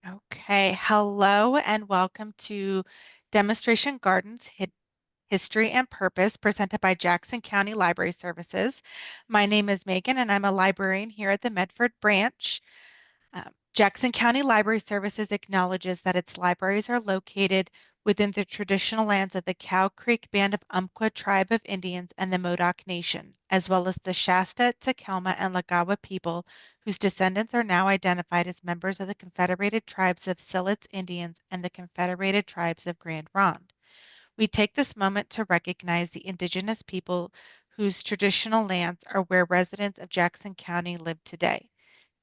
Okay, hello and welcome to Demonstration Gardens History and Purpose presented by Jackson County Library Services. My name is Megan and I'm a librarian here at the Medford branch. Jackson County Library Services acknowledges that its libraries are located within the traditional lands of the Cow Creek Band of Umpqua Tribe of Indians and the Modoc Nation, as well as the Shasta, Takelma, and Lagawa people, whose descendants are now identified as members of the Confederated Tribes of Siletz Indians and the Confederated Tribes of Grand Ronde. We take this moment to recognize the Indigenous people whose traditional lands are where residents of Jackson County live today.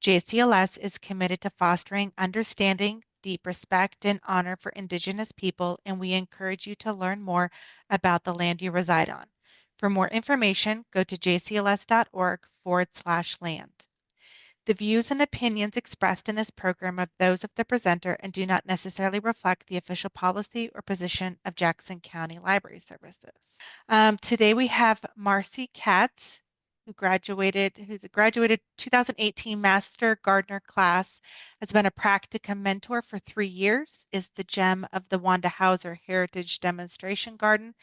JCLS is committed to fostering understanding, deep respect, and honor for Indigenous people, and we encourage you to learn more about the land you reside on. For more information, go to jcls.org/land. The views and opinions expressed in this program are those of the presenter and do not necessarily reflect the official policy or position of Jackson County Library Services. Today we have Marcie Katz, who's a graduated 2018 Master Gardener class, has been a practicum mentor for 3 years, is the gem of the Wanda Hauser Heritage Demonstration Garden,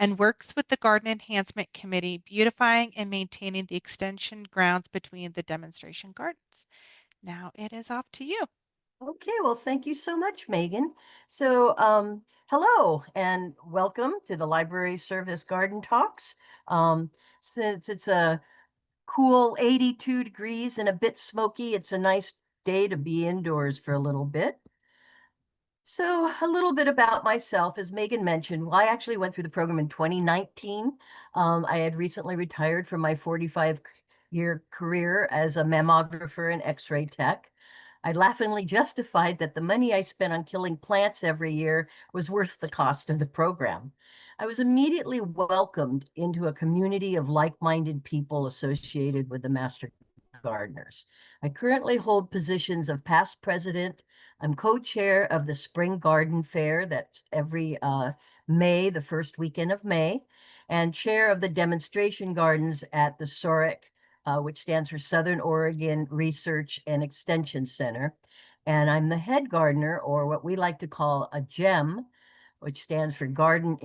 and works with the Garden Enhancement Committee, beautifying and maintaining the extension grounds between the demonstration gardens. Now it is off to you. Okay, well, thank you so much, Megan. Hello and welcome to the Library Service Garden Talks. Since it's a cool 82 degrees and a bit smoky, it's a nice day to be indoors for a little bit. So, a little bit about myself, as Megan mentioned, well, I actually went through the program in 2019. I had recently retired from my 45-year career as a mammographer and X-ray tech. I laughingly justified that the money I spent on killing plants every year was worth the cost of the program. I was immediately welcomed into a community of like-minded people associated with the Master Gardeners. I currently hold positions of past president. I'm co-chair of the Spring Garden Fair that's every May, the first weekend of May, and chair of the demonstration gardens at the SORIC, which stands for Southern Oregon Research and Extension Center. And I'm the head gardener, or what we like to call a GEM, which stands for Garden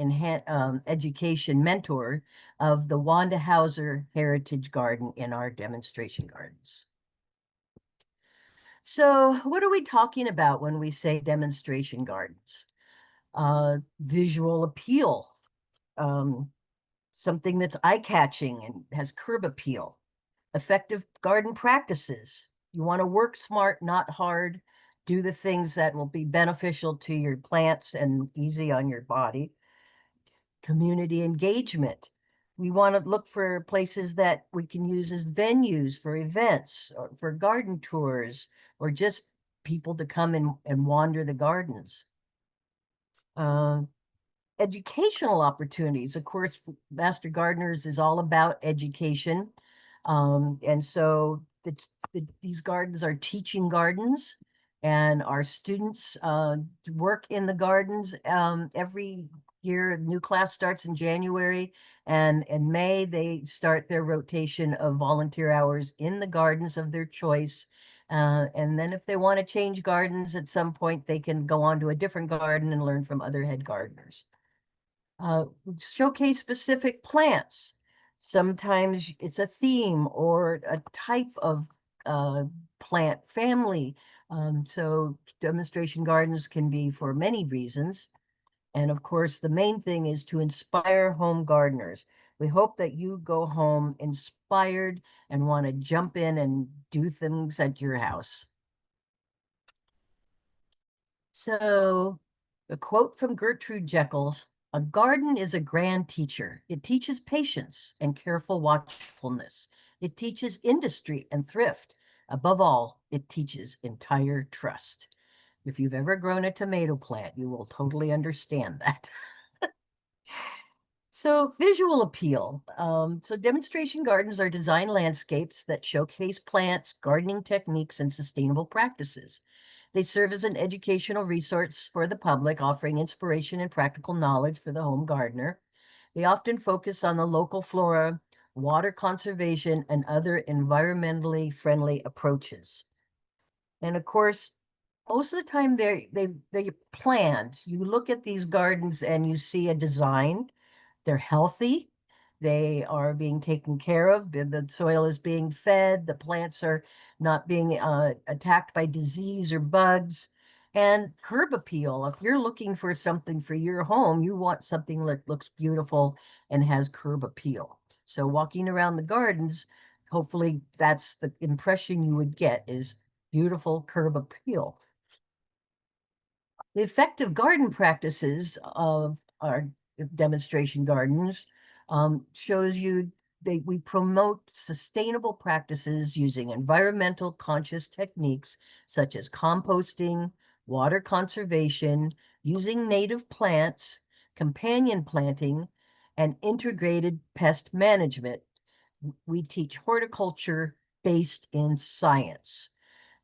Education Mentor of the Wanda Hauser Heritage Garden in our demonstration gardens. So what are we talking about when we say demonstration gardens? Visual appeal, something that's eye-catching and has curb appeal. Effective garden practices. You want to work smart, not hard. Do the things that will be beneficial to your plants and easy on your body. Community engagement. We want to look for places that we can use as venues for events or for garden tours or just people to come and wander the gardens. Educational opportunities. Of course, Master Gardeners is all about education. And so these gardens are teaching gardens, and our students work in the gardens every year. A new class starts in January, and in May, they start their rotation of volunteer hours in the gardens of their choice. And then if they want to change gardens at some point, they can go on to a different garden and learn from other head gardeners. Showcase specific plants. Sometimes it's a theme or a type of plant family. So demonstration gardens can be for many reasons. And of course, the main thing is to inspire home gardeners. We hope that you go home inspired and want to jump in and do things at your house. So, a quote from Gertrude Jekyll: "A garden is a grand teacher. It teaches patience and careful watchfulness. It teaches industry and thrift. Above all, it teaches entire trust." If you've ever grown a tomato plant, you will totally understand that. So, visual appeal. So, demonstration gardens are design landscapes that showcase plants, gardening techniques, and sustainable practices. They serve as an educational resource for the public, offering inspiration and practical knowledge for the home gardener. They often focus on the local flora, water conservation, and other environmentally friendly approaches. And of course, most of the time they planned. You look at these gardens and you see a design. They're healthy. They are being taken care of. The soil is being fed. The plants are not being attacked by disease or bugs. And curb appeal. If you're looking for something for your home, you want something that looks beautiful and has curb appeal. So walking around the gardens, hopefully that's the impression you would get is beautiful curb appeal. The effective garden practices of our demonstration gardens shows you we promote sustainable practices using environmental conscious techniques such as composting, water conservation, using native plants, companion planting, and integrated pest management. We teach horticulture based in science.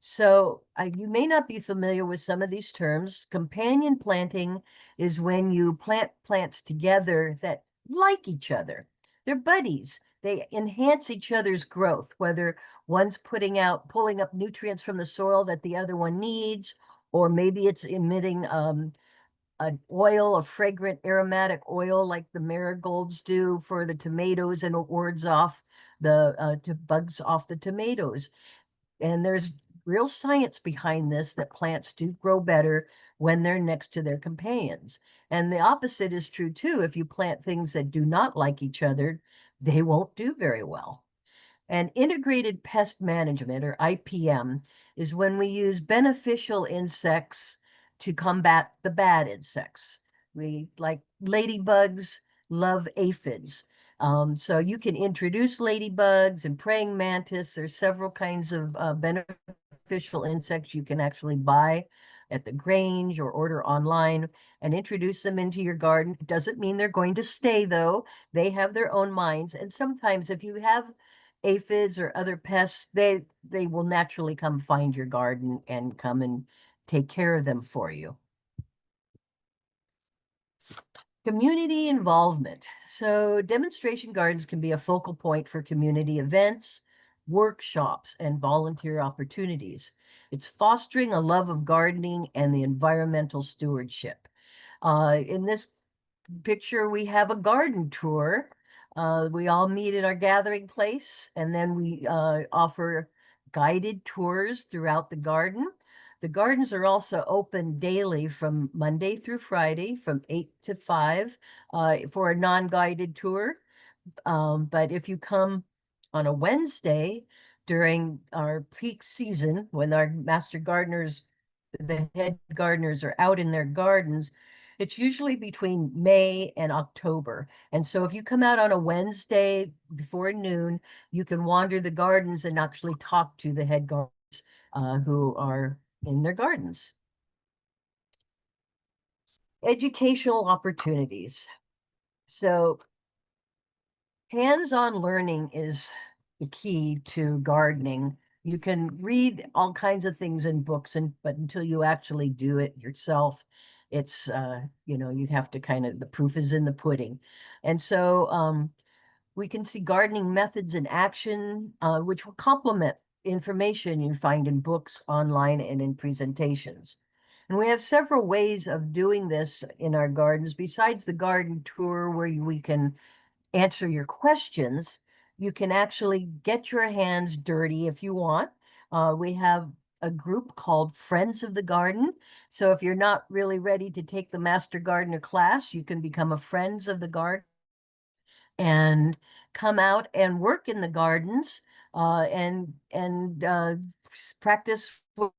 So you may not be familiar with some of these terms. Companion planting is when you plant plants together that like each other. They're buddies. They enhance each other's growth, whether one's pulling up nutrients from the soil that the other one needs, or maybe it's emitting an oil, a fragrant aromatic oil like the marigolds do for the tomatoes, and it wards off the bugs off the tomatoes. And there's real science behind this that plants do grow better when they're next to their companions. And the opposite is true too. If you plant things that do not like each other, they won't do very well. And integrated pest management, or IPM, is when we use beneficial insects to combat the bad insects. We like ladybugs, love aphids. So you can introduce ladybugs and praying mantis. There's several kinds of beneficial insects you can actually buy at the Grange or order online and introduce them into your garden. It doesn't mean they're going to stay, though. They have their own minds. And sometimes if you have aphids or other pests, they will naturally come find your garden and come and take care of them for you. Community involvement. So demonstration gardens can be a focal point for community events, workshops, and volunteer opportunities. It's fostering a love of gardening and the environmental stewardship. In this picture, we have a garden tour. We all meet at our gathering place, and then we offer guided tours throughout the garden. The gardens are also open daily from Monday through Friday from 8 to 5 for a non-guided tour. But if you come on a Wednesday during our peak season, when our master gardeners, the head gardeners are out in their gardens, it's usually between May and October. And so if you come out on a Wednesday before noon, you can wander the gardens and actually talk to the head gardeners who are in their gardens. Educational opportunities. So hands-on learning is the key to gardening. You can read all kinds of things in books, but until you actually do it yourself, it's you have to the proof is in the pudding. And so we can see gardening methods in action, which will complement information you find in books, online, and in presentations. And we have several ways of doing this in our gardens, besides the garden tour where we can answer your questions. You can actually get your hands dirty if you want. We have a group called Friends of the Garden. So if you're not really ready to take the Master Gardener class, you can become a Friends of the Garden and come out and work in the gardens and practice what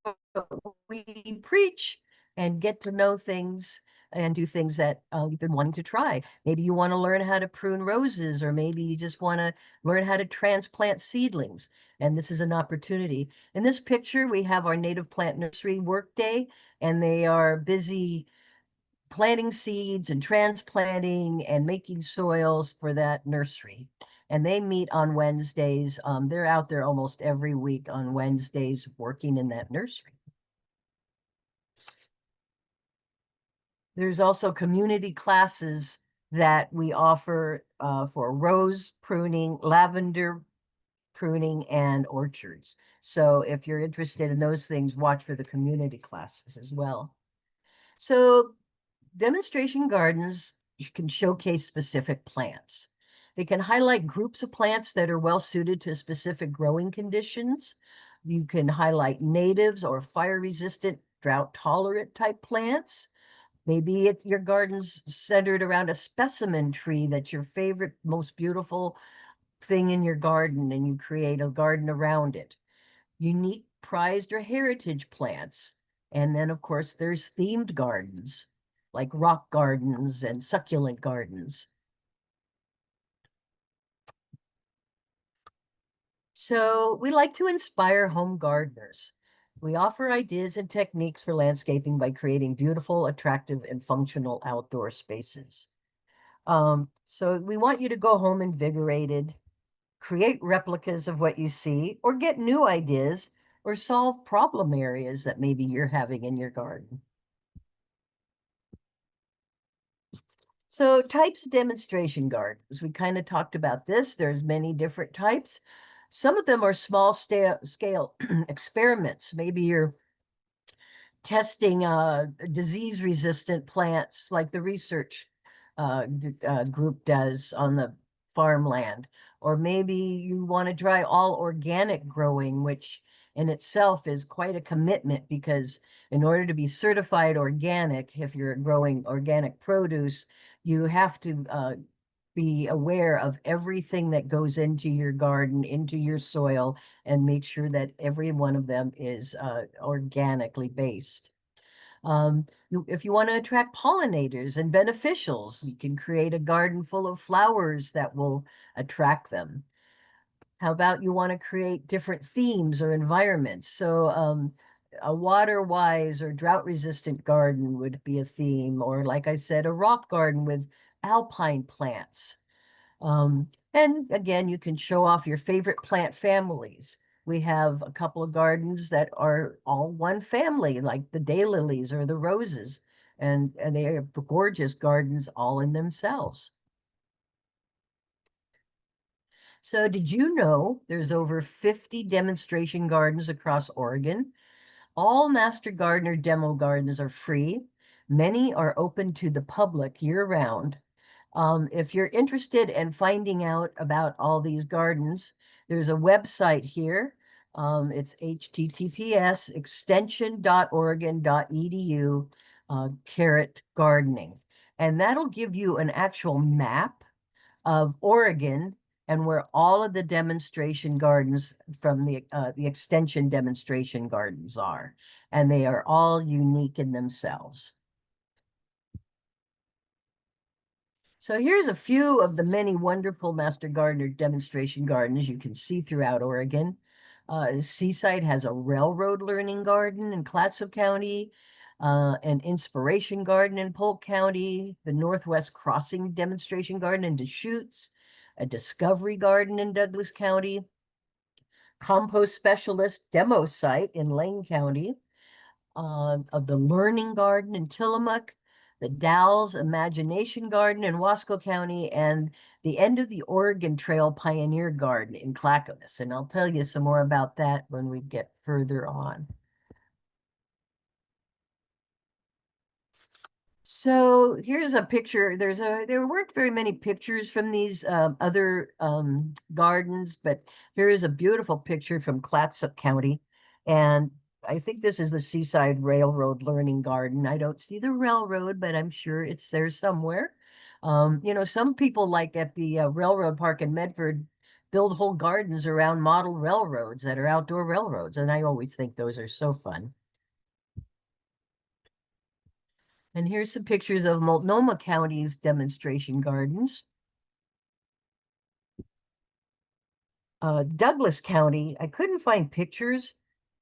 we preach and get to know things and do things that you've been wanting to try. Maybe you want to learn how to prune roses, or maybe you just want to learn how to transplant seedlings. And this is an opportunity. In this picture, we have our native plant nursery work day, and they are busy planting seeds and transplanting and making soils for that nursery. And they meet on Wednesdays. They're out there almost every week on Wednesdays working in that nursery. There's also community classes that we offer for rose pruning, lavender pruning, and orchards. So if you're interested in those things, watch for the community classes as well. So demonstration gardens can showcase specific plants. They can highlight groups of plants that are well suited to specific growing conditions. You can highlight natives or fire-resistant, drought-tolerant type plants. Maybe your garden's centered around a specimen tree that's your favorite, most beautiful thing in your garden, and you create a garden around it. Unique, prized, or heritage plants. And then, of course, there's themed gardens, like rock gardens and succulent gardens. So we like to inspire home gardeners. We offer ideas and techniques for landscaping by creating beautiful, attractive, and functional outdoor spaces. So we want you to go home invigorated, create replicas of what you see, or get new ideas, or solve problem areas that maybe you're having in your garden. So types of demonstration gardens. We kind of talked about this. There's many different types. Some of them are small scale experiments. Maybe you're testing disease resistant plants like the research group does on the farmland. Or maybe you want to try all organic growing, which in itself is quite a commitment because in order to be certified organic, if you're growing organic produce, you have to be aware of everything that goes into your garden, into your soil, and make sure that every one of them is organically based. If you want to attract pollinators and beneficials, you can create a garden full of flowers that will attract them. How about you want to create different themes or environments? So, a water-wise or drought-resistant garden would be a theme, or like I said, a rock garden with alpine plants. And again, you can show off your favorite plant families. We have a couple of gardens that are all one family, like the daylilies or the roses, and they are gorgeous gardens all in themselves. So did you know there's over 50 demonstration gardens across Oregon? All Master Gardener demo gardens are free. Many are open to the public year-round. If you're interested in finding out about all these gardens, there's a website here. It's https extension.oregon.edu caret gardening. And that'll give you an actual map of Oregon and where all of the demonstration gardens from the extension demonstration gardens are. And they are all unique in themselves. So here's a few of the many wonderful Master Gardener demonstration gardens you can see throughout Oregon. Seaside has a railroad learning garden in Clatsop County, an inspiration garden in Polk County, the Northwest Crossing demonstration garden in Deschutes, a discovery garden in Douglas County, compost specialist demo site in Lane County, of the Learning Garden in Tillamook, the Dalles Imagination Garden in Wasco County, and the End of the Oregon Trail Pioneer Garden in Clackamas. And I'll tell you some more about that when we get further on. So here's a picture. There weren't very many pictures from these other gardens, but here is a beautiful picture from Clatsop County. And I think this is the Seaside Railroad Learning Garden. I don't see the railroad, but I'm sure it's there somewhere. Some people like at the railroad park in Medford build whole gardens around model railroads that are outdoor railroads. And I always think those are so fun. And here's some pictures of Multnomah County's demonstration gardens. Douglas County, I couldn't find pictures,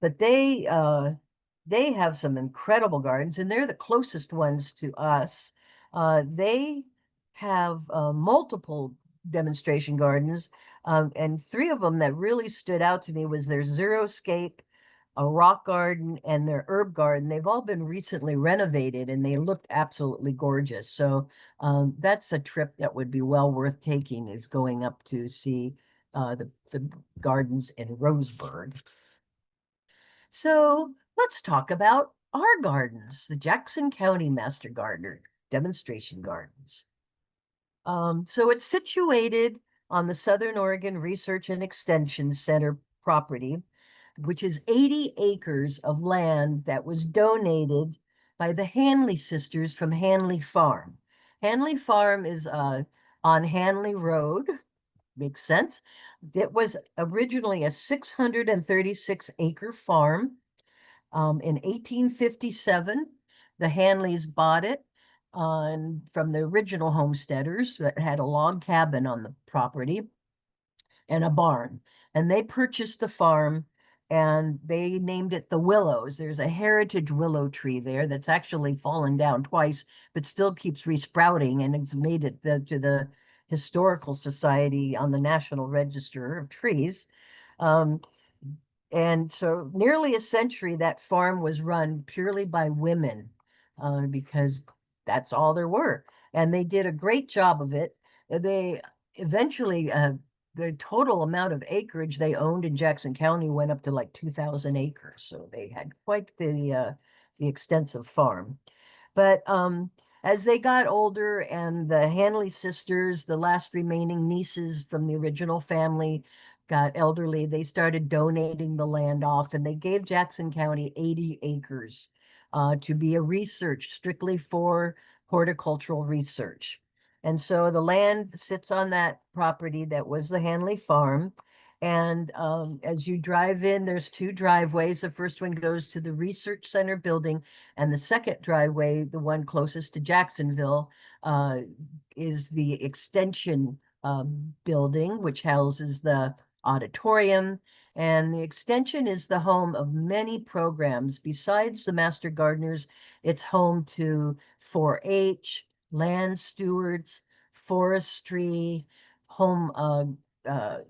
but they have some incredible gardens, and they're the closest ones to us. They have multiple demonstration gardens, and three of them that really stood out to me was their Xeriscape, a rock garden, and their herb garden. They've all been recently renovated, and they looked absolutely gorgeous. So that's a trip that would be well worth taking, is going up to see the gardens in Roseburg. So let's talk about our gardens, the Jackson County Master Gardener Demonstration Gardens. So it's situated on the Southern Oregon Research and Extension Center property, which is 80 acres of land that was donated by the Hanley sisters from Hanley Farm. Hanley Farm is on Hanley Road. Makes sense. It was originally a 636-acre farm. In 1857, the Hanleys bought it from the original homesteaders that had a log cabin on the property and a barn. And they purchased the farm and they named it the Willows. There's a heritage willow tree there that's actually fallen down twice, but still keeps resprouting, and it's made it to the Historical Society on the National Register of Trees. Um, and so nearly a century, that farm was run purely by women because that's all there were. And they did a great job of it. They eventually, the total amount of acreage they owned in Jackson County went up to like 2,000 acres. So they had quite the extensive farm. But as they got older and the Hanley sisters, the last remaining nieces from the original family, got elderly, they started donating the land off, and they gave Jackson County 80 acres to be a research strictly for horticultural research. And so the land sits on that property that was the Hanley farm. And as you drive in, there's two driveways. The first one goes to the Research Center building, and the second driveway, the one closest to Jacksonville, is the extension building, which houses the auditorium. And the extension is the home of many programs. Besides the Master Gardeners, it's home to 4-H, land stewards, forestry, home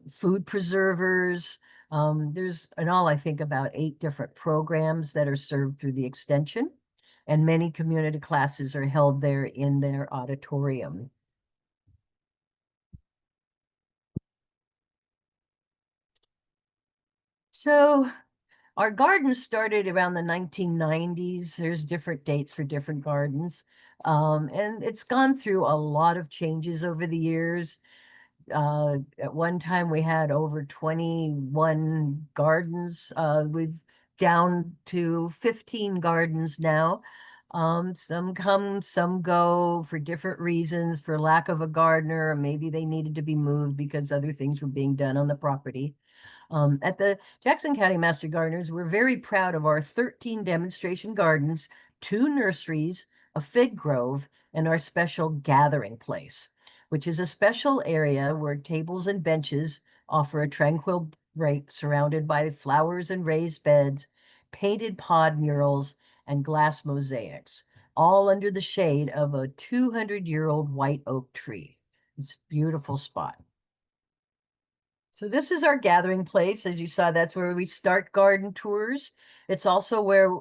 food preservers. There's in all, I think, about 8 different programs that are served through the extension, and many community classes are held there in their auditorium. So our garden started around the 1990s. There's different dates for different gardens. And it's gone through a lot of changes over the years. At one time, we had over 21 gardens. We've down to 15 gardens now. Some come, some go for different reasons, for lack of a gardener, or maybe they needed to be moved because other things were being done on the property. At the Jackson County Master Gardeners, we're very proud of our 13 demonstration gardens, 2 nurseries, a fig grove, and our special gathering place, which is a special area where tables and benches offer a tranquil break surrounded by flowers and raised beds, painted pod murals, and glass mosaics, all under the shade of a 200-year-old white oak tree. It's a beautiful spot. So this is our gathering place. As you saw, that's where we start garden tours. It's also where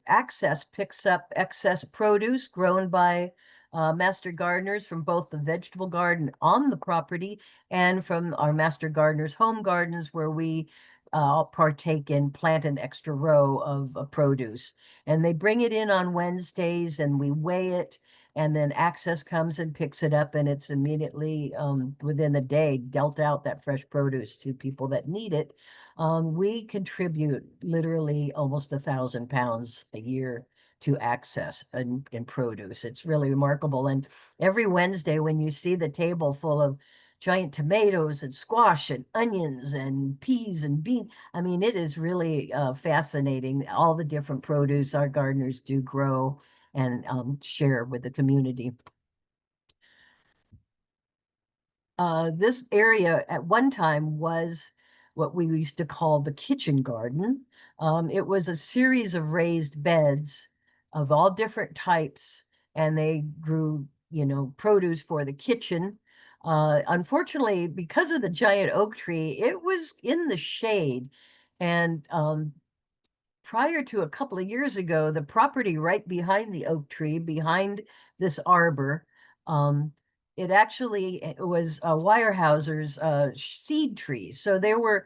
Access picks up excess produce grown by master gardeners from both the vegetable garden on the property and from our master gardeners' home gardens, where we partake in plant an extra row of produce. And they bring it in on Wednesdays and we weigh it, and then Access comes and picks it up, and it's immediately within the day dealt out, that fresh produce, to people that need it. We contribute literally almost 1,000 pounds a year to Access in produce. It's really remarkable. And every Wednesday, when you see the table full of giant tomatoes and squash and onions and peas and beans, I mean, it is really fascinating, all the different produce our gardeners do grow and share with the community. This area at one time was what we used to call the kitchen garden. It was a series of raised beds of all different types, and they grew, produce for the kitchen. Unfortunately, because of the giant oak tree, it was in the shade. And prior to a couple of years ago, the property right behind the oak tree, behind this arbor, um, it actually was Weyerhaeuser's seed trees. So there were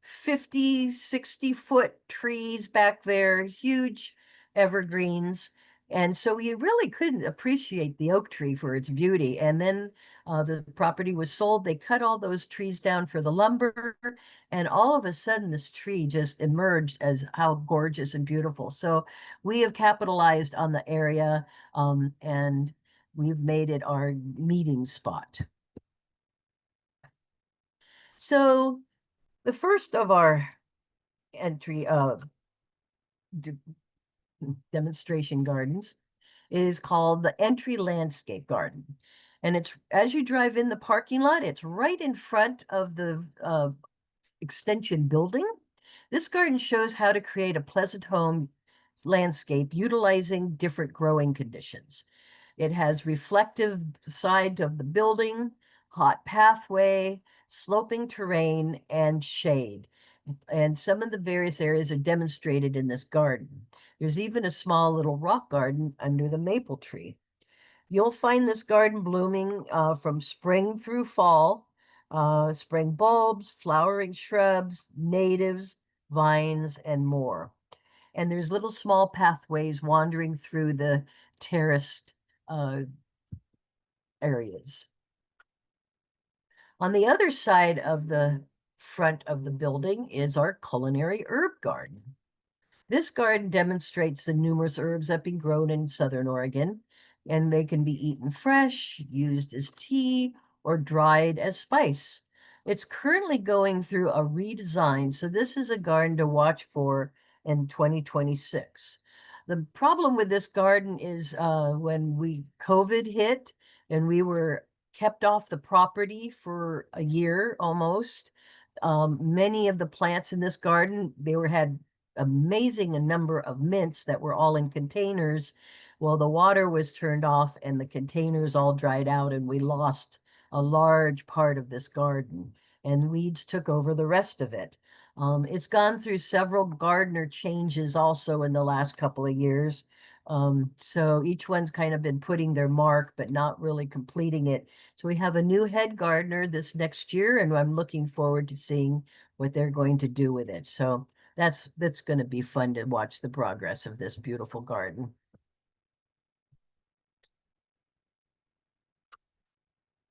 50, 60-foot trees back there, huge evergreens. And so you really couldn't appreciate the oak tree for its beauty. And then the property was sold. They cut all those trees down for the lumber. And all of a sudden, this tree just emerged as how gorgeous and beautiful. So we have capitalized on the area, and we've made it our meeting spot. So the first of our entry demonstration gardens is called the entry landscape garden. And it's as you drive in the parking lot, it's right in front of the extension building. This garden shows how to create a pleasant home landscape utilizing different growing conditions. It has reflective side of the building, hot pathway, sloping terrain, and shade. And some of the various areas are demonstrated in this garden. There's even a small little rock garden under the maple tree. You'll find this garden blooming from spring through fall, spring bulbs, flowering shrubs, natives, vines, and more. And there's little small pathways wandering through the terraced uh, areas. On the other side of the front of the building is our culinary herb garden. This garden demonstrates the numerous herbs that have been grown in southern Oregon, and they can be eaten fresh, used as tea, or dried as spice. It's currently going through a redesign, so this is a garden to watch for in 2026. The problem with this garden is when COVID hit and we were kept off the property for a year almost. Many of the plants in this garden, had amazing a number of mints that were all in containers. Well, the water was turned off and the containers all dried out, and we lost a large part of this garden, and weeds took over the rest of it. It's gone through several gardener changes also in the last couple of years. So each one's kind of been putting their mark, but not really completing it. So we have a new head gardener this next year, and I'm looking forward to seeing what they're going to do with it. So that's going to be fun to watch the progress of this beautiful garden.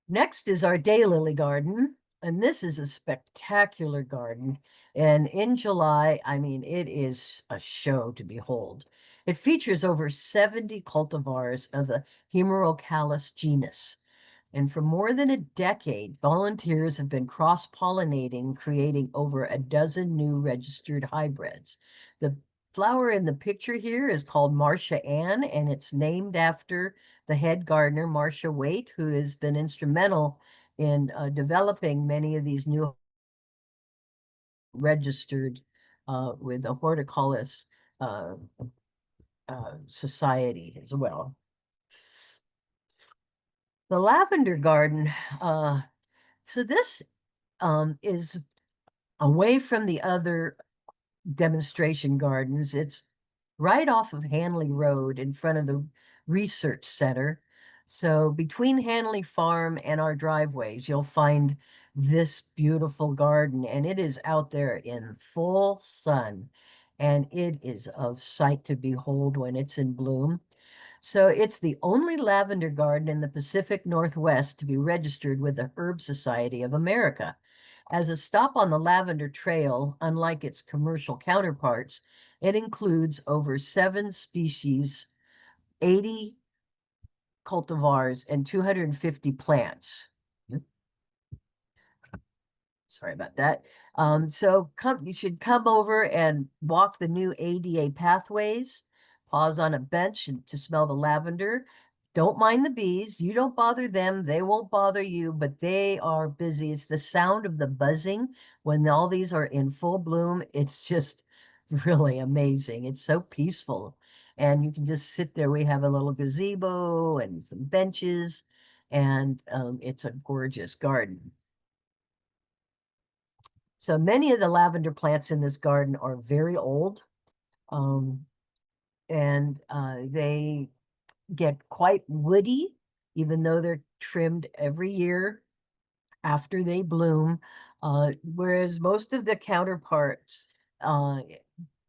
Next is our daylily garden, and this is a spectacular garden. And in July, I mean, it is a show to behold. It features over 70 cultivars of the Hemerocallis genus. And for more than a decade, volunteers have been cross-pollinating, creating over a dozen new registered hybrids. The flower in the picture here is called Marcia Ann, and it's named after the head gardener, Marcia Waite, who has been instrumental in developing many of these new registered with the Horticultus uh, Society as well. The lavender garden, so this is away from the other demonstration gardens. It's right off of Hanley Road in front of the research center. So between Hanley Farm and our driveways, you'll find this beautiful garden, and it is out there in full sun, and it is a sight to behold when it's in bloom. So it's the only lavender garden in the Pacific Northwest to be registered with the Herb Society of America. As a stop on the Lavender Trail, unlike its commercial counterparts, it includes over 7 species, 80 cultivars, and 250 plants. Sorry about that. So you should come over and walk the new ADA pathways, pause on a bench to smell the lavender. Don't mind the bees. You don't bother them. They won't bother you, but they are busy. It's the sound of the buzzing when all these are in full bloom. It's just really amazing. It's so peaceful. And you can just sit there. We have a little gazebo and some benches, and it's a gorgeous garden. So many of the lavender plants in this garden are very old, um, and they get quite woody, even though they're trimmed every year after they bloom, whereas most of the counterparts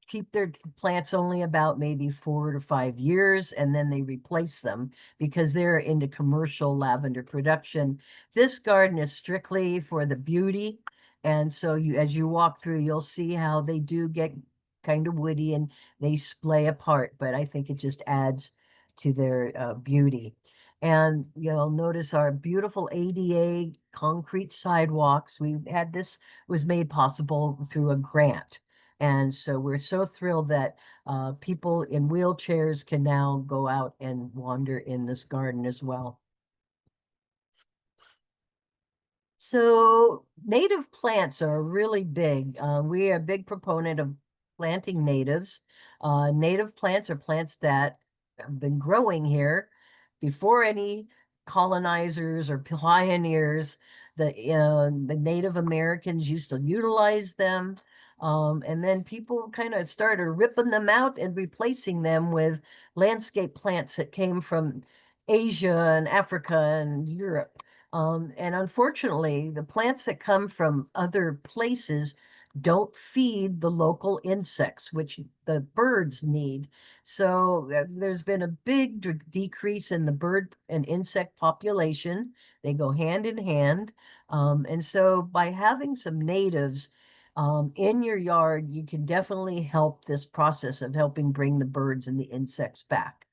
keep their plants only about maybe 4 to 5 years and then they replace them because they're into commercial lavender production. This garden is strictly for the beauty. And so as you walk through, you'll see how they do get kind of woody and they splay apart, but I think it just adds to their beauty. And you'll notice our beautiful ADA concrete sidewalks. We had this was made possible through a grant. And so we're so thrilled that people in wheelchairs can now go out and wander in this garden as well. So native plants are really big. We are a big proponent of planting natives. Native plants are plants that have been growing here before any colonizers or pioneers. The Native Americans used to utilize them. And then people kind of started ripping them out and replacing them with landscape plants that came from Asia and Africa and Europe. And unfortunately, the plants that come from other places don't feed the local insects, which the birds need. So there's been a big decrease in the bird and insect population. They go hand in hand. And so by having some natives in your yard, you can definitely help this process of helping bring the birds and the insects back.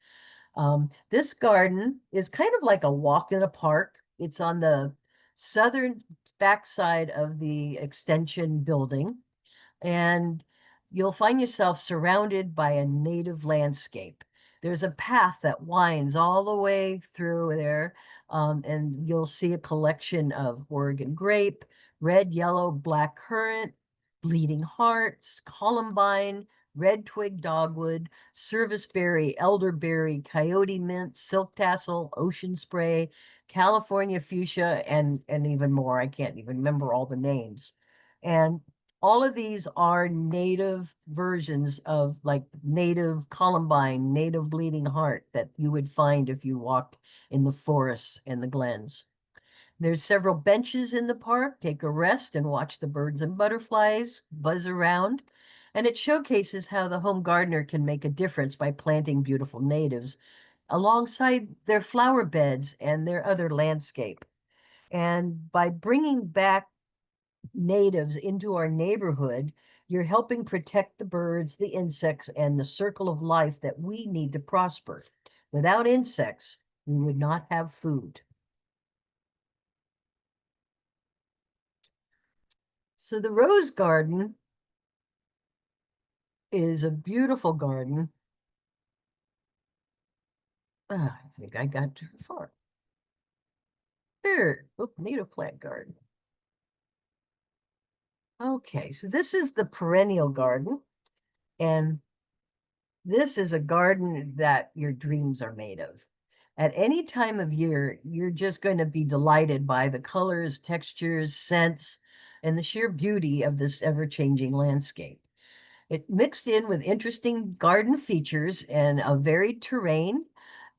This garden is kind of like a walk in a park. It's on the southern backside of the extension building, and you'll find yourself surrounded by a native landscape. There's a path that winds all the way through there, and you'll see a collection of Oregon grape, red, yellow, black currant, bleeding hearts, columbine, red twig dogwood, serviceberry, elderberry, coyote mint, silk tassel, ocean spray, California fuchsia, and even more. I can't even remember all the names. And all of these are native versions of like native columbine, native bleeding heart that you would find if you walked in the forests and the glens. There's several benches in the park. Take a rest and watch the birds and butterflies buzz around. And it showcases how the home gardener can make a difference by planting beautiful natives alongside their flower beds and their other landscape. And by bringing back natives into our neighborhood, you're helping protect the birds, the insects, and the circle of life that we need to prosper. Without insects, we would not have food. So the rose garden is a beautiful garden. I think I got too far. There, oh, native plant garden. Okay, so this is the perennial garden, and this is a garden that your dreams are made of. At any time of year, you're just going to be delighted by the colors, textures, scents, and the sheer beauty of this ever-changing landscape. It mixed in with interesting garden features and a varied terrain.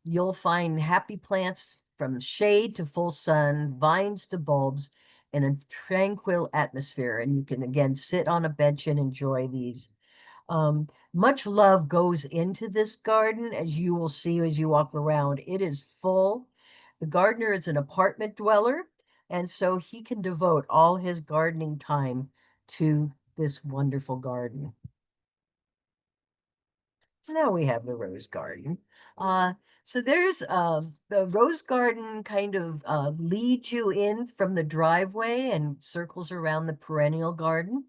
You'll find happy plants from shade to full sun, vines to bulbs, and a tranquil atmosphere. And you can again sit on a bench and enjoy these. Much love goes into this garden, as you will see as you walk around. It is full. The gardener is an apartment dweller, and so he can devote all his gardening time to this wonderful garden. Now we have the rose garden. So there's the rose garden kind of leads you in from the driveway and circles around the perennial garden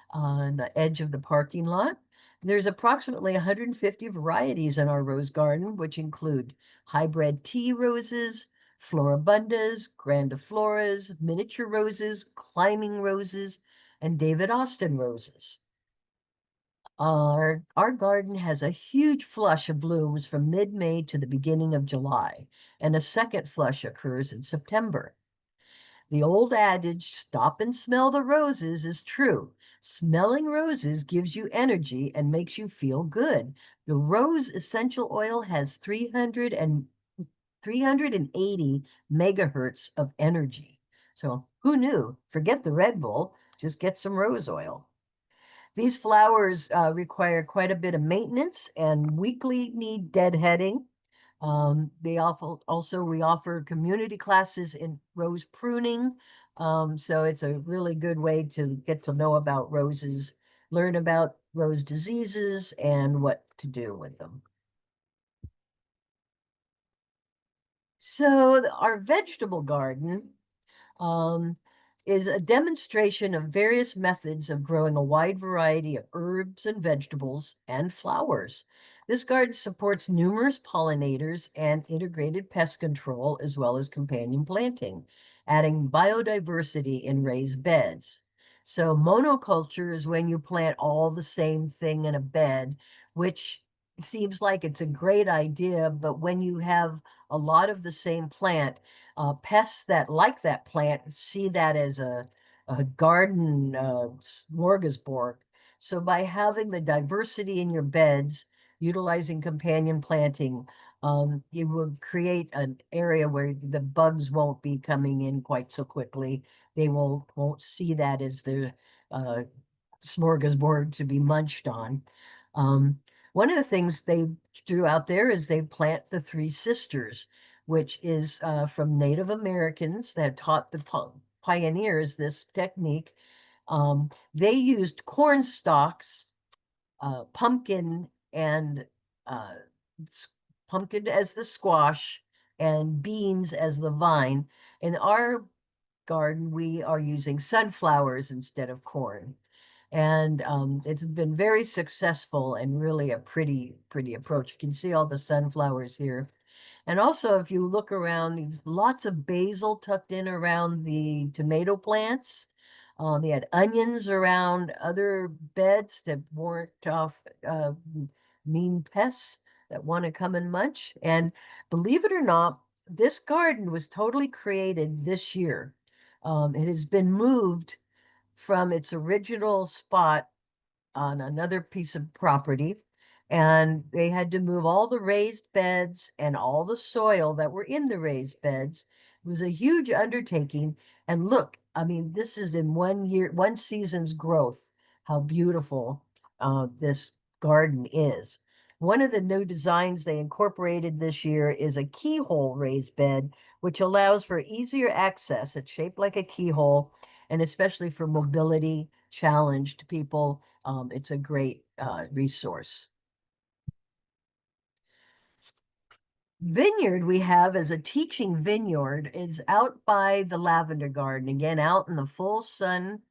on the edge of the parking lot. There's approximately 150 varieties in our rose garden, which include hybrid tea roses, floribundas, grandifloras, miniature roses, climbing roses, and David Austin roses. Our garden has a huge flush of blooms from mid-May to the beginning of July, and a second flush occurs in September. The old adage, stop and smell the roses, is true. Smelling roses gives you energy and makes you feel good. The rose essential oil has 300 380 megahertz of energy. So who knew? Forget the Red Bull, just get some rose oil. These flowers require quite a bit of maintenance and weekly need deadheading. We offer community classes in rose pruning. So it's a really good way to get to know about roses, learn about rose diseases and what to do with them. So our vegetable garden um, is a demonstration of various methods of growing a wide variety of herbs and vegetables and flowers. This garden supports numerous pollinators and integrated pest control, as well as companion planting, adding biodiversity in raised beds. So, monoculture is when you plant all the same thing in a bed, which seems like it's a great idea, but when you have a lot of the same plant, pests that like that plant see that as a garden smorgasbord. So by having the diversity in your beds, utilizing companion planting, you will create an area where the bugs won't be coming in quite so quickly. They won't see that as their uh, smorgasbord to be munched on. Um, One of the things they drew out there is they plant the Three Sisters, which is from Native Americans that taught the pioneers this technique. They used corn stalks, pumpkin, and uh, pumpkin as the squash, and beans as the vine. In our garden, we are using sunflowers instead of corn. And it's been very successful and really a pretty approach. You can see all the sunflowers here. And also, if you look around, these lots of basil tucked in around the tomato plants. They had onions around other beds that weren't off mean pests that want to come and munch. And believe it or not, this garden was totally created this year. It has been moved from its original spot on another piece of property. And they had to move all the raised beds and all the soil that were in the raised beds. It was a huge undertaking. And look, I mean, this is in 1 year, one season's growth, how beautiful this garden is. One of the new designs they incorporated this year is a keyhole raised bed, which allows for easier access. It's shaped like a keyhole, and especially for mobility challenged people, it's a great resource. Vineyard we have as a teaching vineyard is out by the lavender garden, again, out in the full sun.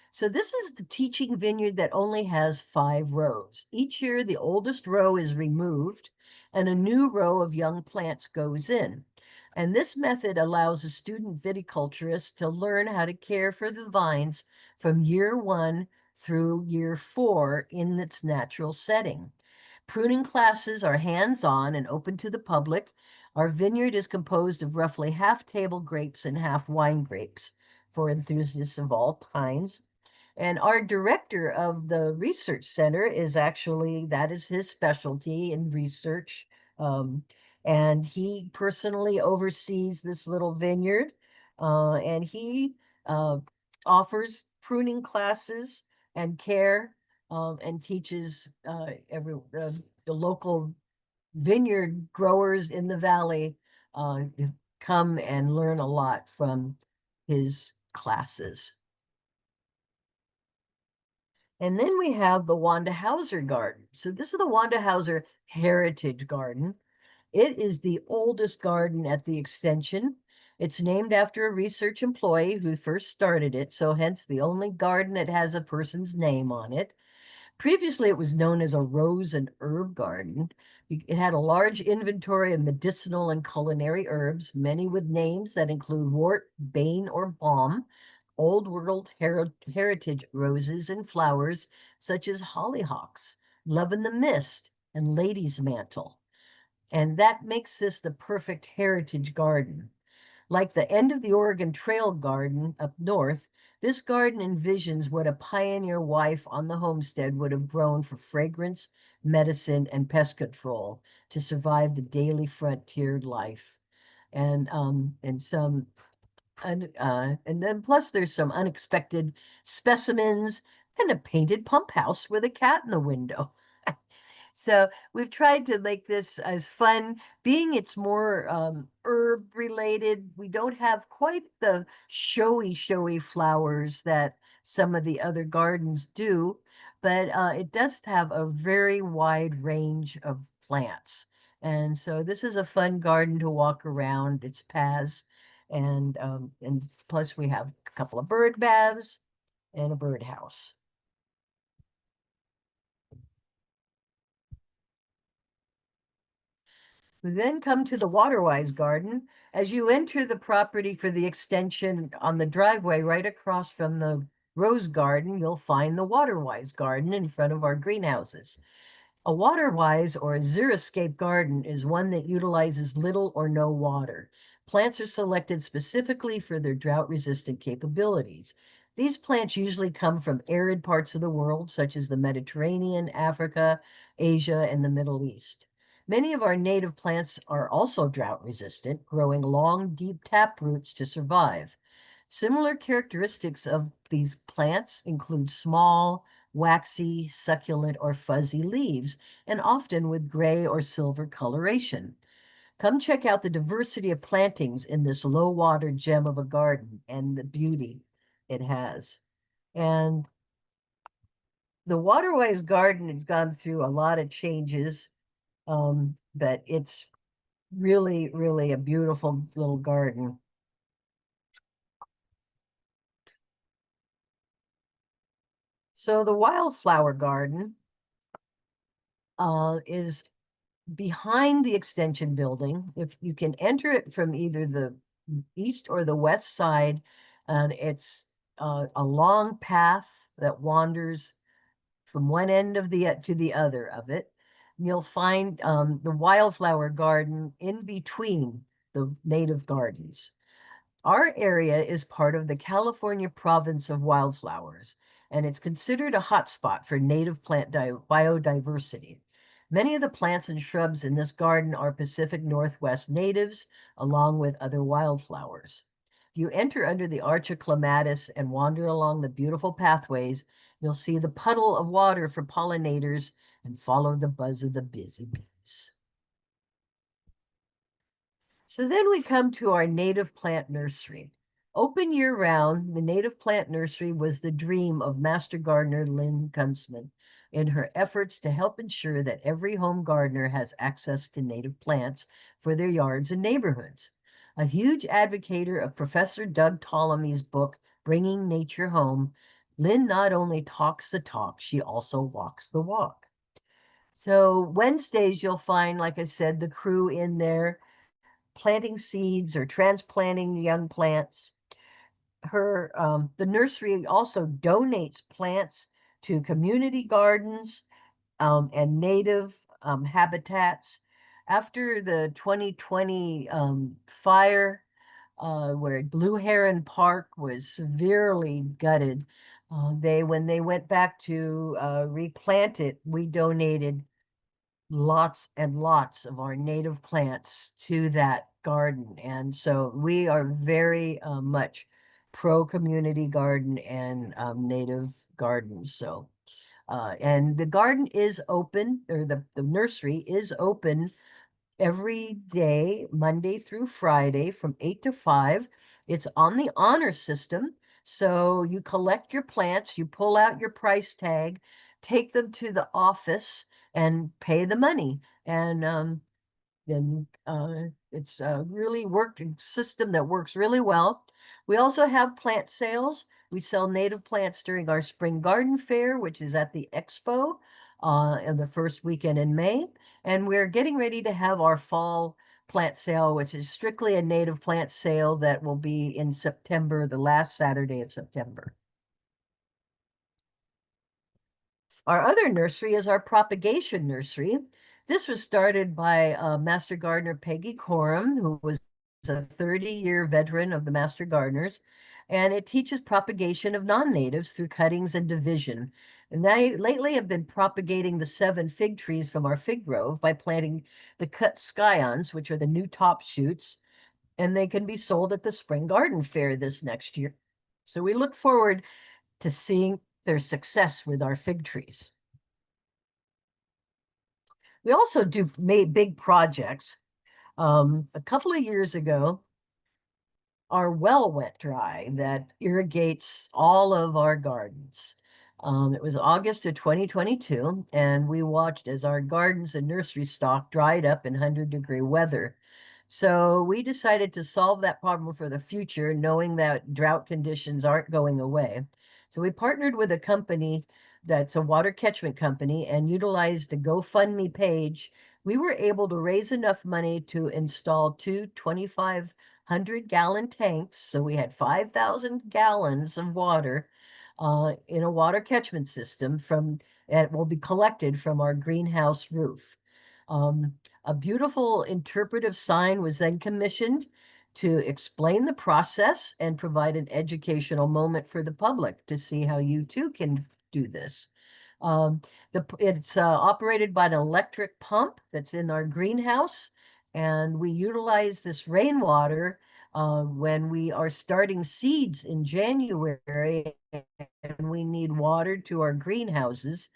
So this is the teaching vineyard that only has 5 rows. Each year, the oldest row is removed and a new row of young plants goes in. And this method allows a student viticulturist to learn how to care for the vines from year 1 through year 4 in its natural setting. Pruning classes are hands-on and open to the public. Our vineyard is composed of roughly half table grapes and half wine grapes for enthusiasts of all kinds. And our director of the research center is actually, that is his specialty in research. Um, and he personally oversees this little vineyard. And he uh, offers pruning classes and care, and teaches the local vineyard growers in the valley come and learn a lot from his classes. And then we have the Wanda Hauser Garden. So this is the Wanda Hauser Heritage Garden. It is the oldest garden at the extension. It's named after a research employee who first started it, so hence the only garden that has a person's name on it. Previously, it was known as a rose and herb garden. It had a large inventory of medicinal and culinary herbs, many with names that include wort, bane, or balm, old world heritage roses and flowers such as hollyhocks, love in the mist, and lady's mantle. And that makes this the perfect heritage garden. Like the end of the Oregon Trail garden up north, this garden envisions what a pioneer wife on the homestead would have grown for fragrance, medicine, and pest control to survive the daily frontier life. And some and then plus there's some unexpected specimens and a painted pump house with a cat in the window. So we've tried to make this as fun, being it's more herb related. We don't have quite the showy flowers that some of the other gardens do, but it does have a very wide range of plants. And so this is a fun garden to walk around. It's paths, and plus we have a couple of bird baths and a birdhouse. We then come to the Waterwise Garden. As you enter the property for the extension on the driveway right across from the Rose Garden, you'll find the Waterwise Garden in front of our greenhouses. A water-wise or a xeriscape garden is one that utilizes little or no water. Plants are selected specifically for their drought-resistant capabilities. These plants usually come from arid parts of the world, such as the Mediterranean, Africa, Asia, and the Middle East. Many of our native plants are also drought-resistant, growing long, deep tap roots to survive. Similar characteristics of these plants include small, waxy, succulent, or fuzzy leaves, and often with gray or silver coloration. Come check out the diversity of plantings in this low water gem of a garden and the beauty it has. And the Waterways Garden has gone through a lot of changes, but it's really, really a beautiful little garden. So the Wildflower Garden is behind the extension building. If you can enter it from either the east or the west side, and it's a long path that wanders from one end of the to the other of it. You'll find the wildflower garden in between the native gardens. Our area is part of the California province of wildflowers, and it's considered a hotspot for native plant biodiversity. Many of the plants and shrubs in this garden are Pacific Northwest natives, along with other wildflowers. If you enter under the Arch of Clematis and wander along the beautiful pathways, you'll see the puddle of water for pollinators and follow the buzz of the busy bees. So then we come to our native plant nursery. Open year round, the native plant nursery was the dream of Master Gardener Lynn Kunstman in her efforts to help ensure that every home gardener has access to native plants for their yards and neighborhoods. A huge advocate of Professor Doug Ptolemy's book, Bringing Nature Home, Lynn not only talks the talk, she also walks the walk. So Wednesdays, you'll find, like I said, the crew in there planting seeds or transplanting young plants. The nursery also donates plants to community gardens and native habitats. After the 2020 fire, where Blue Heron Park was severely gutted, when they went back to replant it, we donated lots and lots of our native plants to that garden. And so we are very much pro community garden and native gardens. So, and the garden is open, or the nursery is open every day, Monday through Friday from 8 to 5. It's on the honor system. So you collect your plants, you pull out your price tag, take them to the office and pay the money. And then it's a really worked system that works really well. We also have plant sales. We sell native plants during our spring garden fair, which is at the expo in the first weekend in May. And we're getting ready to have our fall plant sale, which is strictly a native plant sale that will be in September, the last Saturday of September. Our other nursery is our propagation nursery. This was started by Master Gardener Peggy Coram, who was a 30-year veteran of the Master Gardeners, and it teaches propagation of non-natives through cuttings and division. And they lately have been propagating the 7 fig trees from our fig grove by planting the cut scions, which are the new top shoots, and they can be sold at the Spring Garden Fair this next year. So we look forward to seeing their success with our fig trees. We also do big projects. A couple of years ago, our well went dry that irrigates all of our gardens. It was August of 2022, and we watched as our gardens and nursery stock dried up in 100-degree weather. So we decided to solve that problem for the future, knowing that drought conditions aren't going away. So we partnered with a company that's a water catchment company and utilized a GoFundMe page. We were able to raise enough money to install two 2,500-gallon tanks. So we had 5,000 gallons of water in a water catchment system from it will be collected from our greenhouse roof. Um, a beautiful interpretive sign was then commissioned to explain the process and provide an educational moment for the public to see how you too can do this. Um, it's operated by an electric pump that's in our greenhouse, and we utilize this rainwater when we are starting seeds in January and we need water to our greenhouses.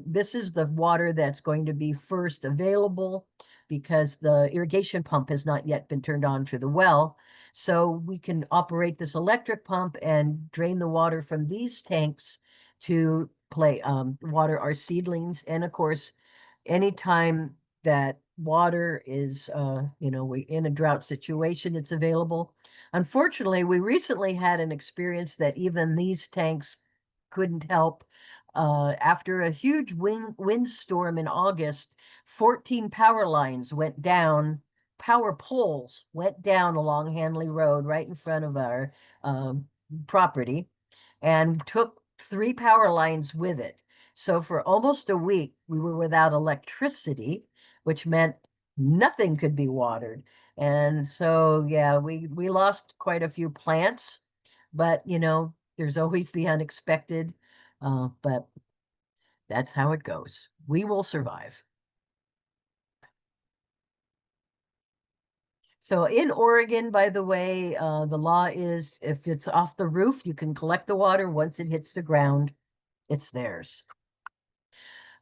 This is the water that's going to be first available because the irrigation pump has not yet been turned on for the well. So we can operate this electric pump and drain the water from these tanks to water our seedlings. And of course, anytime that water is, we in a drought situation, it's available. Unfortunately, we recently had an experience that even these tanks couldn't help. After a huge windstorm in August, 14 power lines went down, power poles went down along Hanley Road right in front of our property and took 3 power lines with it. So for almost a week, we were without electricity, which meant nothing could be watered. And so, yeah, we lost quite a few plants, but there's always the unexpected. But that's how it goes. We will survive. So in Oregon, by the way, the law is if it's off the roof, you can collect the water. Once it hits the ground, it's theirs.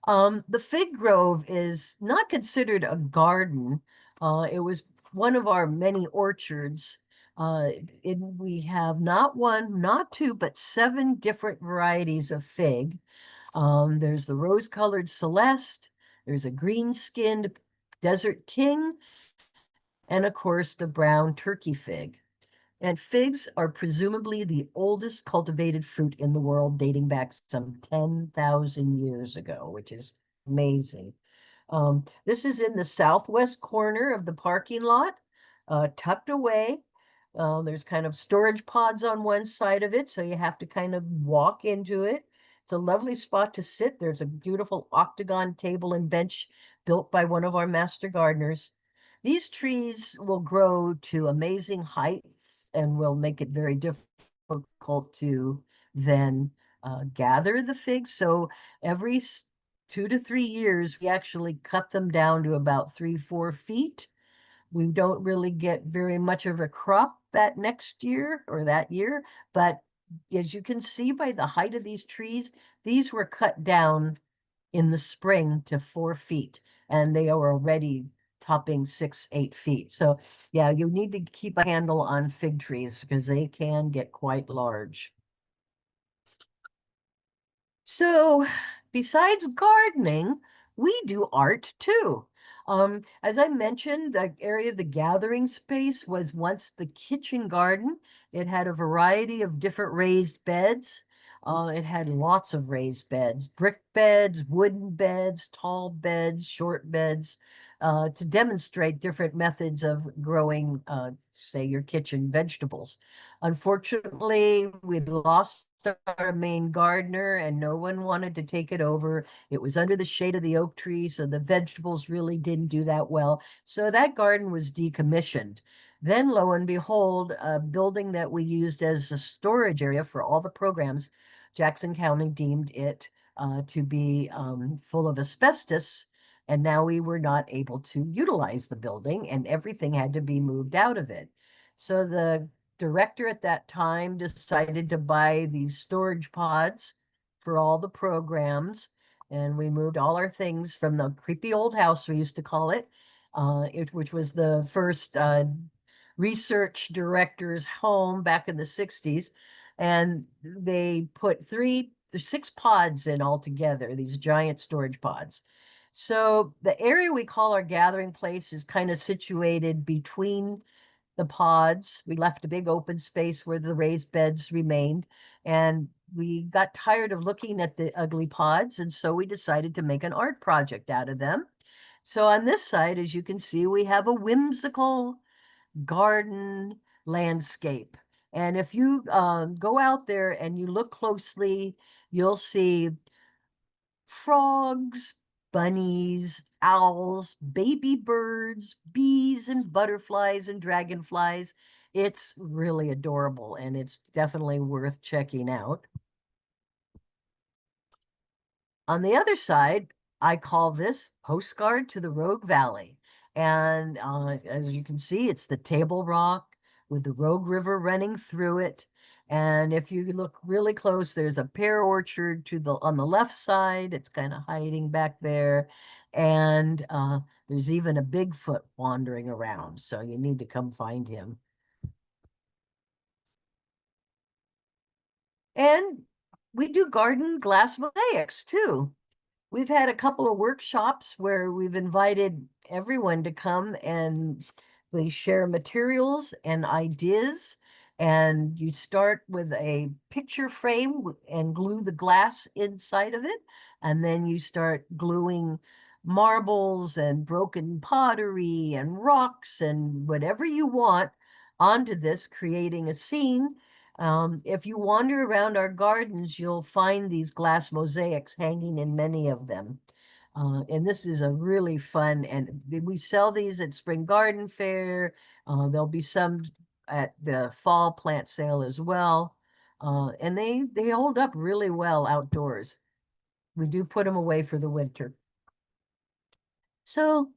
The fig grove is not considered a garden. It was one of our many orchards. We have not one, not two, but 7 different varieties of fig. There's the rose-colored Celeste, there's a green-skinned Desert King, and of course the brown turkey fig. And figs are presumably the oldest cultivated fruit in the world, dating back some 10,000 years ago, which is amazing. This is in the southwest corner of the parking lot, tucked away. There's kind of storage pods on one side of it, so you have to kind of walk into it. It's a lovely spot to sit. There's a beautiful octagon table and bench built by one of our master gardeners. These trees will grow to amazing heights and will make it very difficult to then gather the figs. So every 2 to 3 years, we actually cut them down to about 3, 4 feet. We don't really get very much of a crop that next year or that year, but as you can see by the height of these trees, these were cut down in the spring to 4 feet, and they are already topping 6, 8 feet. So yeah, you need to keep a handle on fig trees because they can get quite large. So besides gardening, we do art too. As I mentioned, the area of the gathering space was once the kitchen garden. It had a variety of different raised beds. It had lots of raised beds, brick beds, wooden beds, tall beds, short beds. to demonstrate different methods of growing, say, your kitchen vegetables. Unfortunately, we lost our main gardener and no one wanted to take it over. It was under the shade of the oak tree, so the vegetables really didn't do that well. So that garden was decommissioned. Then, lo and behold, a building that we used as a storage area for all the programs, Jackson County deemed it to be full of asbestos. And now we were not able to utilize the building and everything had to be moved out of it. So the director at that time decided to buy these storage pods for all the programs. And we moved all our things from the creepy old house, we used to call it, which was the first research director's home back in the 60s. And they put there's 6 pods in altogether, these giant storage pods. So the area we call our gathering place is kind of situated between the pods. We left a big open space where the raised beds remained, and we got tired of looking at the ugly pods, and so we decided to make an art project out of them. So on this side, as you can see, we have a whimsical garden landscape. And if you go out there and you look closely, you'll see frogs, bunnies, owls, baby birds, bees, and butterflies and dragonflies. It's really adorable and it's definitely worth checking out. On the other side, I call this Postcard to the Rogue Valley. And as you can see, it's the Table Rock with the Rogue River running through it. And if you look really close, there's a pear orchard on the left side. It's kind of hiding back there. And there's even a Bigfoot wandering around. So you need to come find him. And we do garden glass mosaics too. We've had a couple of workshops where we've invited everyone to come and we share materials and ideas. And you start with a picture frame and glue the glass inside of it. And then you start gluing marbles and broken pottery and rocks and whatever you want onto this, creating a scene. If you wander around our gardens, you'll find these glass mosaics hanging in many of them. And this is a really fun, and we sell these at Spring Garden Fair. There'll be some at the fall plant sale as well. And they hold up really well outdoors. We do put them away for the winter. So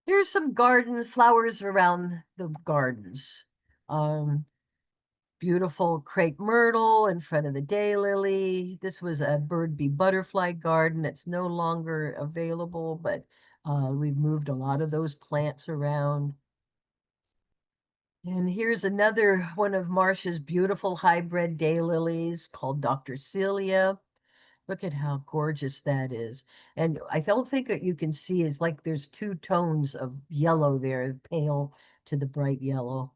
here's some gardens, flowers around the gardens. Um, Beautiful crepe myrtle in front of the daylily. This was a bird bee butterfly garden that's no longer available, but we've moved a lot of those plants around. And here's another one of Marcia's beautiful hybrid daylilies called Dr. Celia. Look at how gorgeous that is. And I don't think that you can see is like there's 2 tones of yellow there, pale to the bright yellow.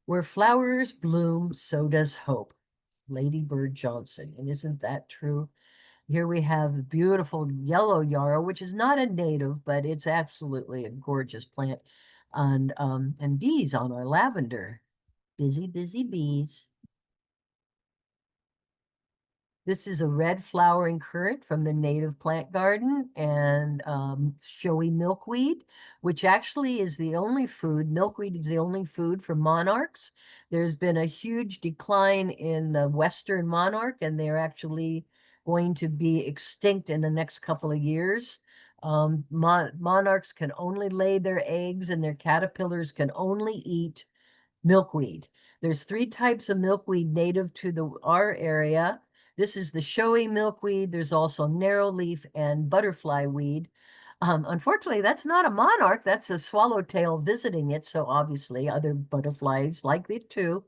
Where flowers bloom, so does hope. Lady Bird Johnson. And isn't that true? Here we have beautiful yellow yarrow, which is not a native, but it's absolutely a gorgeous plant. And bees on our lavender. Busy, busy bees. This is a red flowering currant from the native plant garden and showy milkweed, which actually is the only food. Milkweed is the only food for monarchs. There's been a huge decline in the Western monarch, and they're actually going to be extinct in the next couple of years. Monarchs can only lay their eggs, and their caterpillars can only eat milkweed. There's 3 types of milkweed native to our area. This is the showy milkweed. There's also narrowleaf and butterfly weed. Unfortunately, that's not a monarch. That's a swallowtail visiting it. So obviously other butterflies like it too.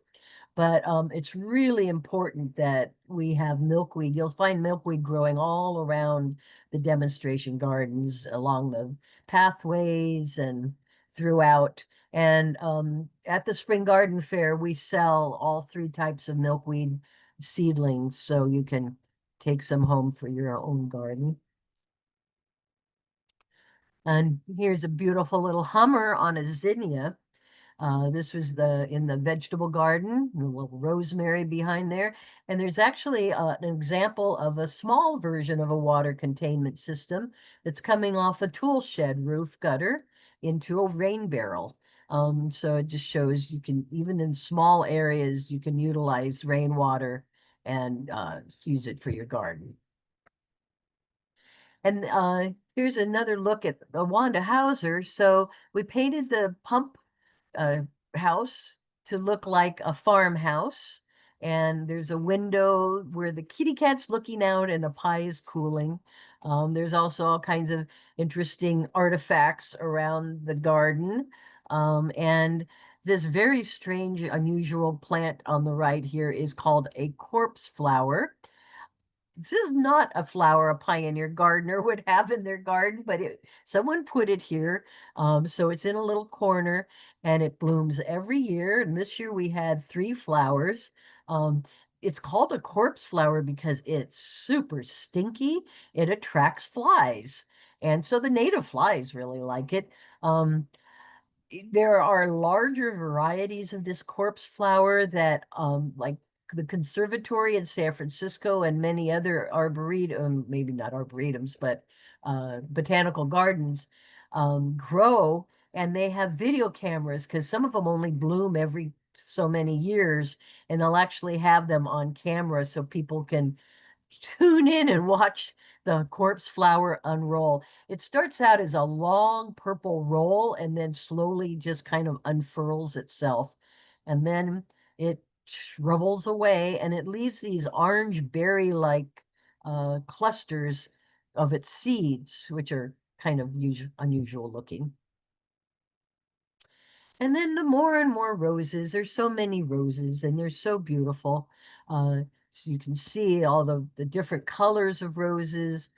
But it's really important that we have milkweed. You'll find milkweed growing all around the demonstration gardens, along the pathways and throughout. And at the Spring Garden Fair, we sell all 3 types of milkweed seedlings, so you can take some home for your own garden. And here's a beautiful little Hummer on a zinnia. This was in the vegetable garden, the little rosemary behind there. And there's actually an example of a small version of a water containment system that's coming off a tool shed roof gutter into a rain barrel. So it just shows you can, even in small areas, you can utilize rainwater and use it for your garden. And here's another look at the Wanda Hauser. So we painted the pump uh, house to look like a farmhouse. And there's a window where the kitty cat's looking out and a pie is cooling. There's also all kinds of interesting artifacts around the garden. And this very strange, unusual plant on the right here is called a corpse flower. This is not a flower a pioneer gardener would have in their garden, but someone put it here. So it's in a little corner and it blooms every year. And this year we had three flowers. Um, it's called a corpse flower because it's super stinky. It attracts flies. And so the native flies really like it. Um, there are larger varieties of this corpse flower that like the conservatory in San Francisco and many other arboretum, maybe not arboretums, but botanical gardens grow, and they have video cameras because some of them only bloom every so many years, and they'll actually have them on camera so people can tune in and watch the corpse flower unroll. It starts out as a long purple roll and then slowly just kind of unfurls itself. And then it shrivels away and it leaves these orange berry-like clusters of its seeds, which are kind of unusual looking. And then the more and more roses. There's so many roses and they're so beautiful. So you can see all the different colors of roses.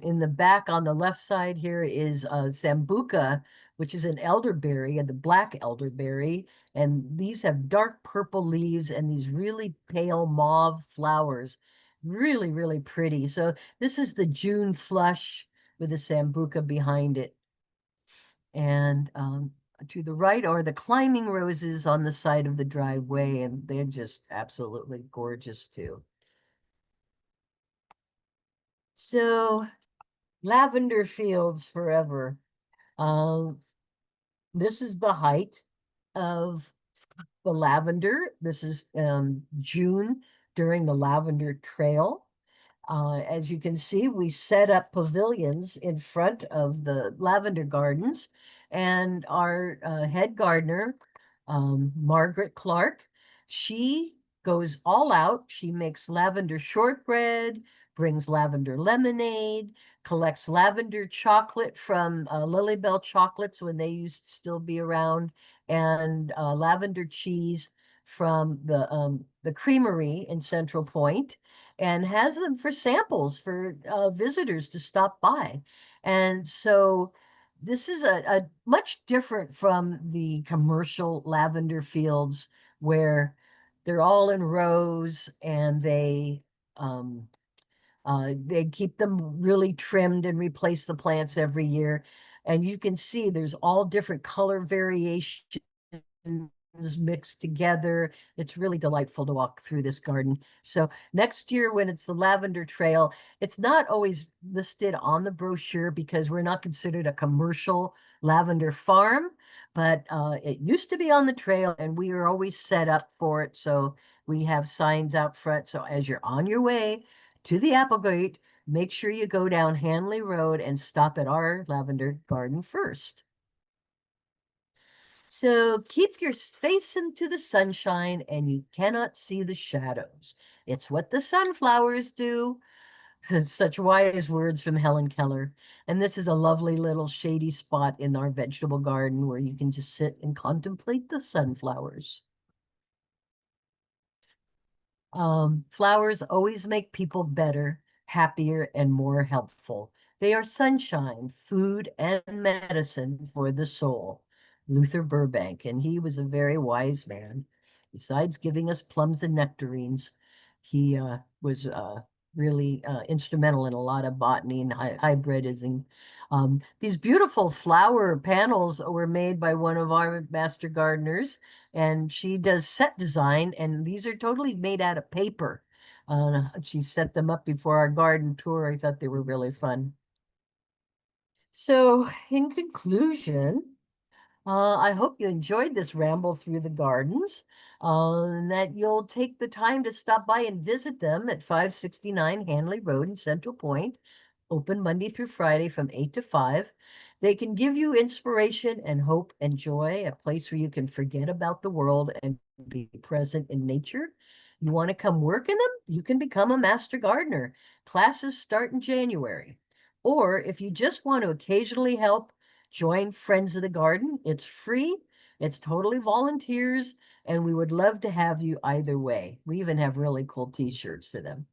In the back on the left side here is Sambuca, which is an elderberry, the black elderberry. And these have dark purple leaves and these really pale mauve flowers. Really, really pretty. So this is the June flush with the Sambuca behind it. And to the right are the climbing roses on the side of the driveway, and they're just absolutely gorgeous too. So, lavender fields forever. Um, this is the height of the lavender. This is June during the lavender trail. As you can see, we set up pavilions in front of the lavender gardens, and our head gardener, Margaret Clark, she goes all out. She makes lavender shortbread, brings lavender lemonade, collects lavender chocolate from Lily Bell Chocolates when they used to still be around, and lavender cheese from the creamery in Central Point, and has them for samples for visitors to stop by. And so this is a much different from the commercial lavender fields where they're all in rows and they keep them really trimmed and replace the plants every year. And you can see there's all different color variations mixed together. It's really delightful to walk through this garden. So next year, when it's the lavender trail, it's not always listed on the brochure because we're not considered a commercial lavender farm, but it used to be on the trail and we are always set up for it. So we have signs out front. So as you're on your way to the Applegate, make sure you go down Hanley Road and stop at our lavender garden first. So keep your face into the sunshine and you cannot see the shadows. It's what the sunflowers do. Such wise words from Helen Keller. And this is a lovely little shady spot in our vegetable garden where you can just sit and contemplate the sunflowers. Flowers always make people better, happier, and more helpful. They are sunshine, food, and medicine for the soul. Luther Burbank, and he was a very wise man. Besides giving us plums and nectarines, he was really instrumental in a lot of botany and hybridizing. These beautiful flower panels were made by one of our master gardeners, and she does set design, and these are totally made out of paper. She set them up before our garden tour. I thought they were really fun. So, in conclusion, I hope you enjoyed this ramble through the gardens, and that you'll take the time to stop by and visit them at 569 Hanley Road in Central Point, open Monday through Friday from 8 to 5. They can give you inspiration and hope and joy, a place where you can forget about the world and be present in nature. You want to come work in them? You can become a master gardener. Classes start in January. Or if you just want to occasionally help, join Friends of the Garden. It's free, it's totally volunteers, and we would love to have you either way. We even have really cool t-shirts for them.